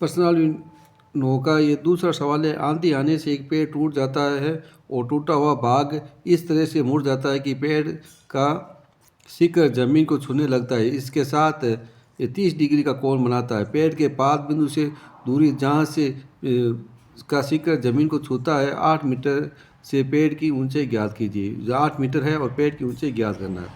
Personal का ये दूसरा सवाल है, आंधी आने से एक पेड़ टूट जाता है और टूटा हुआ भाग इस तरह से मुड़ जाता है कि पेड़ का शिखर जमीन को छूने लगता है। इसके साथ ये 30 डिग्री का कोण बनाता है। पेड़ के पाद बिंदु से दूरी जहाँ से का शिखर जमीन को छूता है 8 मीटर से पेड़ की ऊंचाई ज्ञात कीजिए। जो 8 मीटर है और पेड़ की ऊंचाई ज्ञात करना है।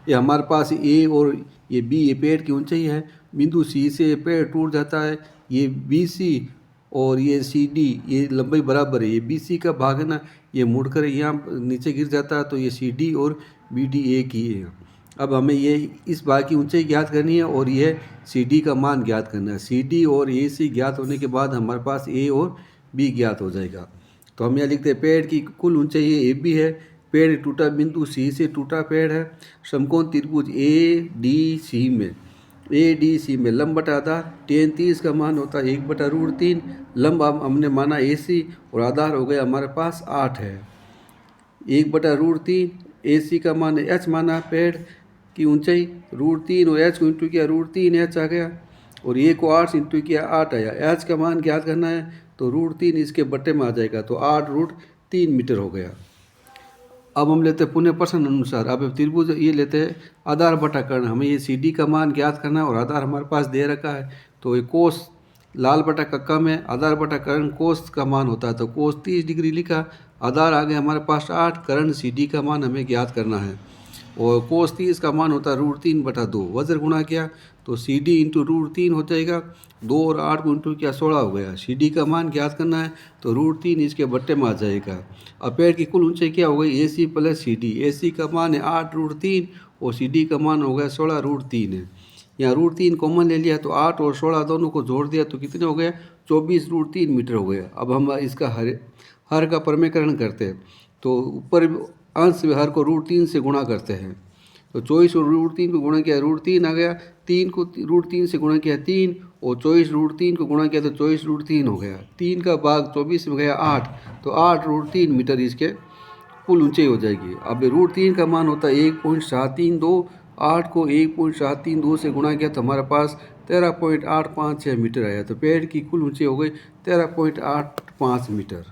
ये हमारे पास ए और ये बी, ये पेड़ की ऊंचाई है। बिंदु सी से पेड़ टूट जाता है। ये बी सी और ये सी डी, ये लंबाई बराबर है। ये बी सी का भाग है ना, ये मुड़कर यहाँ नीचे गिर जाता है, तो ये सी डी और बी डी एक ही है। अब हमें ये इस भाग की ऊंचाई ज्ञात करनी है और यह सी डी का मान ज्ञात करना है। सी डी और ए सी ज्ञात होने के बाद हमारे पास ए और बी ज्ञात हो जाएगा। तो हम यहाँ लिखते हैं पेड़ की कुल ऊंचाई ये ए बी है। पेड़ टूटा बिंदु सी से टूटा पेड़ है। समकोण त्रिभुज ए डी सी में लंब बटा आधार tan 30 का मान होता है 1/√3। लंब हमने माना ए सी और आधार हो गया हमारे पास 8 है। 1/√3 ए सी का मान h माना, पेड़ की ऊंचाई √3 और h को इंटू किया √3h आ गया और ए को 8 से इंटू किया 8 आया। h का मान ज्ञात करना है तो √3 इसके बट्टे में आ जाएगा, तो 8√3 मीटर हो गया। अब हम लेते हैं पुनः प्रश्न अनुसार। अब त्रिभुज ये लेते हैं आधार बटा कर्ण। हमें ये सी डी का मान ज्ञात करना है और आधार हमारे पास दे रखा है। तो ये कोस लाल बटा कक्का में आधार बटा कर्ण कोस का मान होता है, तो कोस 30 डिग्री लिखा। आधार आ गया हमारे पास 8, कर्ण सी डी का मान हमें ज्ञात करना है और कोस 30 का मान होता है √3/2। वज्र गुणा किया तो सी डी इंटू √3 हो जाएगा। 2 और 8 को इंटू किया 16 हो गया। सी डी का मान ज्ञात करना है तो √3 इसके बट्टे में आ जाएगा। अब पेड़ की कुल ऊंचाई क्या हो गई, ए सी प्लस सी डी। ए सी का मान है 8√3 और सी डी का मान हो गया 16√3 है। यहाँ √3 कॉमन ले लिया तो 8 और 16 दोनों को जोड़ दिया तो कितने हो गए, 24√3 मीटर हो गया। अब हम इसका हर का परमीकरण करते हैं तो ऊपर अंश में हर को √3 से गुणा करते हैं। तो 24 और √3 को गुणा किया √3 आ गया। 3 को √3 से गुणा किया 3 और 24 √3 को गुणा किया तो 24√3 हो गया। 3 का भाग 24 में गया 8, तो 8√3 मीटर इसके कुल ऊंचाई हो जाएगी। अब √3 का मान होता है 1.732। 8 को 1.732 से गुणा किया तो हमारे पास 13.856 मीटर आया। तो पेड़ की कुल ऊंचाई हो गई 13.85 मीटर।